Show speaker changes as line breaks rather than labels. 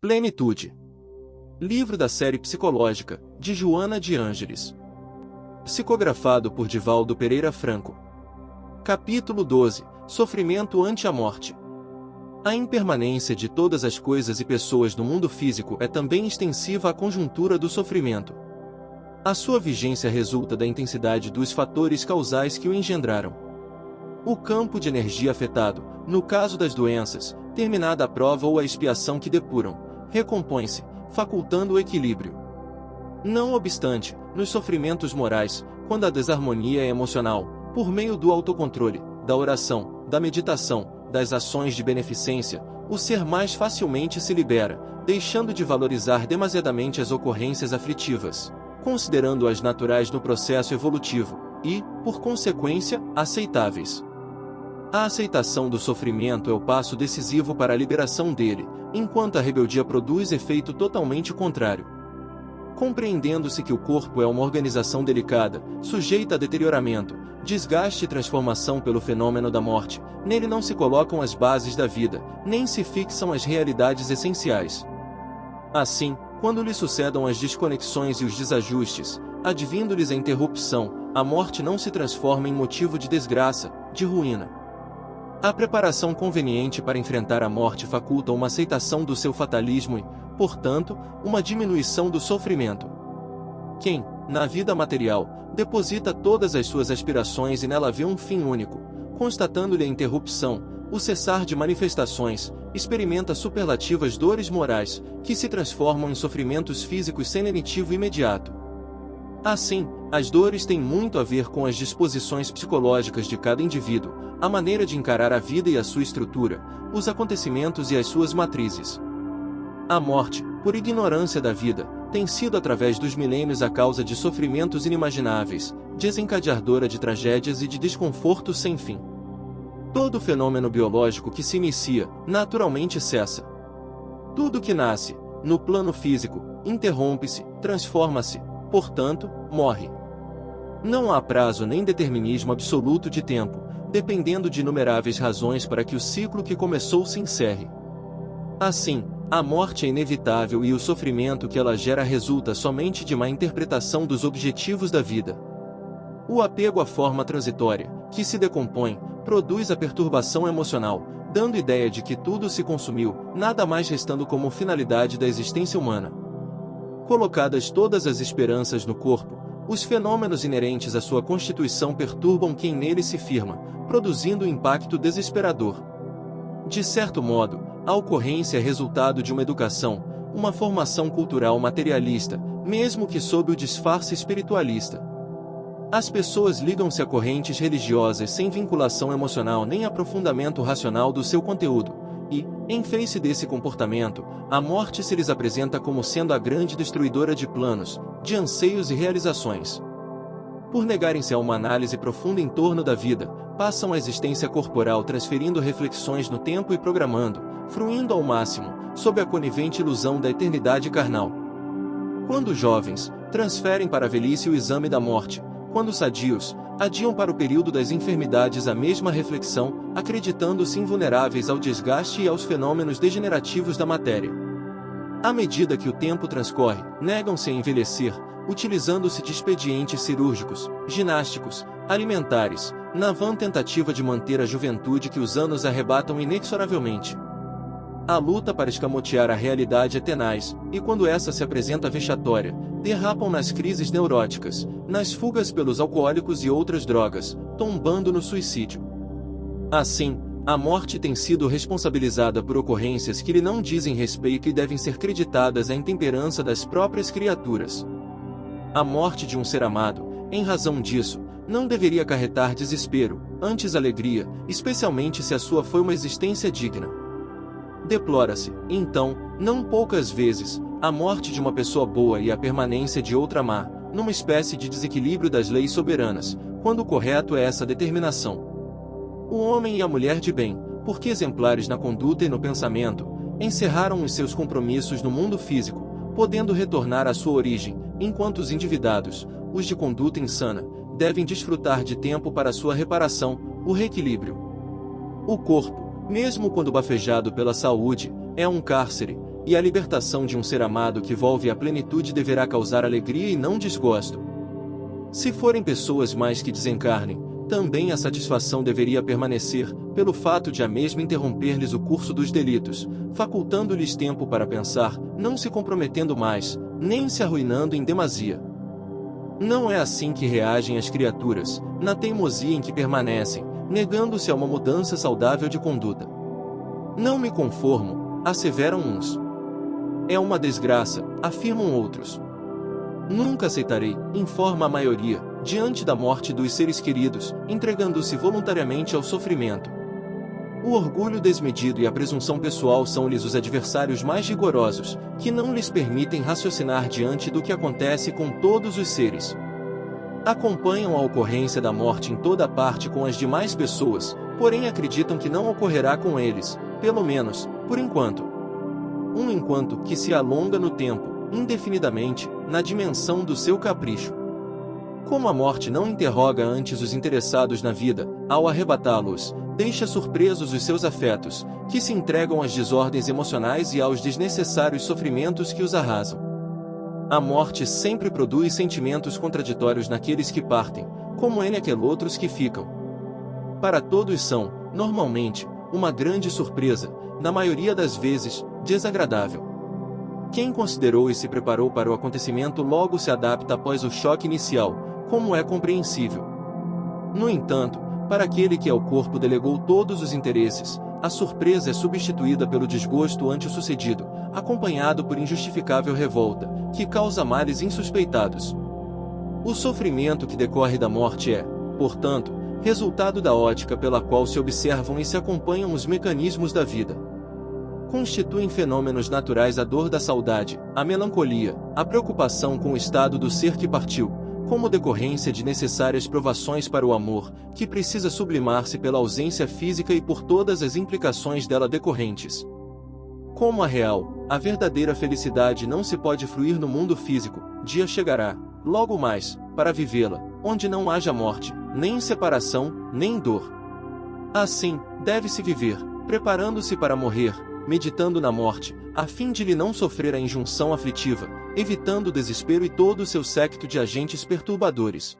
Plenitude. Livro da série psicológica, de Joana de Ângeles. Psicografado por Divaldo Pereira Franco. Capítulo 12. Sofrimento ante a morte. A impermanência de todas as coisas e pessoas no mundo físico é também extensiva à conjuntura do sofrimento. A sua vigência resulta da intensidade dos fatores causais que o engendraram. O campo de energia afetado, no caso das doenças, terminada a prova ou a expiação que depuram, recompõe-se, facultando o equilíbrio. Não obstante, nos sofrimentos morais, quando a desarmonia é emocional, por meio do autocontrole, da oração, da meditação, das ações de beneficência, o ser mais facilmente se libera, deixando de valorizar demasiadamente as ocorrências aflitivas, considerando-as naturais no processo evolutivo, e, por consequência, aceitáveis. A aceitação do sofrimento é o passo decisivo para a liberação dele, enquanto a rebeldia produz efeito totalmente contrário. Compreendendo-se que o corpo é uma organização delicada, sujeita a deterioramento, desgaste e transformação pelo fenômeno da morte, nele não se colocam as bases da vida, nem se fixam as realidades essenciais. Assim, quando lhe sucedam as desconexões e os desajustes, advindo-lhes a interrupção, a morte não se transforma em motivo de desgraça, de ruína. A preparação conveniente para enfrentar a morte faculta uma aceitação do seu fatalismo e, portanto, uma diminuição do sofrimento. Quem, na vida material, deposita todas as suas aspirações e nela vê um fim único, constatando-lhe a interrupção, o cessar de manifestações, experimenta superlativas dores morais, que se transformam em sofrimentos físicos sem lenitivo imediato. Assim, as dores têm muito a ver com as disposições psicológicas de cada indivíduo, a maneira de encarar a vida e a sua estrutura, os acontecimentos e as suas matrizes. A morte, por ignorância da vida, tem sido através dos milênios a causa de sofrimentos inimagináveis, desencadeadora de tragédias e de desconfortos sem fim. Todo fenômeno biológico que se inicia, naturalmente cessa. Tudo que nasce, no plano físico, interrompe-se, transforma-se, portanto, morre. Não há prazo nem determinismo absoluto de tempo, dependendo de inumeráveis razões para que o ciclo que começou se encerre. Assim, a morte é inevitável e o sofrimento que ela gera resulta somente de má interpretação dos objetivos da vida. O apego à forma transitória, que se decompõe, produz a perturbação emocional, dando ideia de que tudo se consumiu, nada mais restando como finalidade da existência humana. Colocadas todas as esperanças no corpo, os fenômenos inerentes à sua constituição perturbam quem nele se firma, produzindo um impacto desesperador. De certo modo, a ocorrência é resultado de uma educação, uma formação cultural materialista, mesmo que sob o disfarce espiritualista. As pessoas ligam-se a correntes religiosas sem vinculação emocional nem aprofundamento racional do seu conteúdo, e, em face desse comportamento, a morte se lhes apresenta como sendo a grande destruidora de planos, de anseios e realizações. Por negarem-se a uma análise profunda em torno da vida, passam a existência corporal transferindo reflexões no tempo e programando, fruindo ao máximo, sob a conivente ilusão da eternidade carnal. Quando jovens, transferem para a velhice o exame da morte, quando sadios, adiam para o período das enfermidades a mesma reflexão, acreditando-se invulneráveis ao desgaste e aos fenômenos degenerativos da matéria. À medida que o tempo transcorre, negam-se a envelhecer, utilizando-se de expedientes cirúrgicos, ginásticos, alimentares, na vã tentativa de manter a juventude que os anos arrebatam inexoravelmente. A luta para escamotear a realidade é tenaz, e quando essa se apresenta vexatória, derrapam nas crises neuróticas, nas fugas pelos alcoólicos e outras drogas, tombando no suicídio. Assim, a morte tem sido responsabilizada por ocorrências que lhe não dizem respeito e devem ser creditadas à intemperança das próprias criaturas. A morte de um ser amado, em razão disso, não deveria acarretar desespero, antes alegria, especialmente se a sua foi uma existência digna. Deplora-se, então, não poucas vezes, a morte de uma pessoa boa e a permanência de outra má, numa espécie de desequilíbrio das leis soberanas, quando o correto é essa determinação. O homem e a mulher de bem, porque exemplares na conduta e no pensamento, encerraram os seus compromissos no mundo físico, podendo retornar à sua origem, enquanto os endividados, os de conduta insana, devem desfrutar de tempo para sua reparação, o reequilíbrio. O corpo, mesmo quando bafejado pela saúde, é um cárcere, e a libertação de um ser amado que volve à plenitude deverá causar alegria e não desgosto. Se forem pessoas mais que desencarnem, também a satisfação deveria permanecer, pelo fato de a mesma interromper-lhes o curso dos delitos, facultando-lhes tempo para pensar, não se comprometendo mais, nem se arruinando em demasia. Não é assim que reagem as criaturas, na teimosia em que permanecem, negando-se a uma mudança saudável de conduta. Não me conformo, asseveram uns. É uma desgraça, afirmam outros. Nunca aceitarei, informa a maioria, diante da morte dos seres queridos, entregando-se voluntariamente ao sofrimento. O orgulho desmedido e a presunção pessoal são-lhes os adversários mais rigorosos, que não lhes permitem raciocinar diante do que acontece com todos os seres. Acompanham a ocorrência da morte em toda parte com as demais pessoas, porém acreditam que não ocorrerá com eles, pelo menos, por enquanto. Um enquanto que se alonga no tempo, indefinidamente, na dimensão do seu capricho. Como a morte não interroga antes os interessados na vida, ao arrebatá-los, deixa surpresos os seus afetos, que se entregam às desordens emocionais e aos desnecessários sofrimentos que os arrasam. A morte sempre produz sentimentos contraditórios naqueles que partem, como em outros que ficam. Para todos são, normalmente, uma grande surpresa, na maioria das vezes, desagradável. Quem considerou e se preparou para o acontecimento logo se adapta após o choque inicial, como é compreensível. No entanto, para aquele que ao corpo delegou todos os interesses, a surpresa é substituída pelo desgosto ante o sucedido, acompanhado por injustificável revolta, que causa males insuspeitados. O sofrimento que decorre da morte é, portanto, resultado da ótica pela qual se observam e se acompanham os mecanismos da vida. Constituem fenômenos naturais a dor da saudade, a melancolia, a preocupação com o estado do ser que partiu, como decorrência de necessárias provações para o amor, que precisa sublimar-se pela ausência física e por todas as implicações dela decorrentes. Como a real, a verdadeira felicidade não se pode fruir no mundo físico, dia chegará, logo mais, para vivê-la, onde não haja morte, nem separação, nem dor. Assim, deve-se viver, preparando-se para morrer, meditando na morte, a fim de lhe não sofrer a injunção aflitiva, evitando o desespero e todo o seu séquito de agentes perturbadores.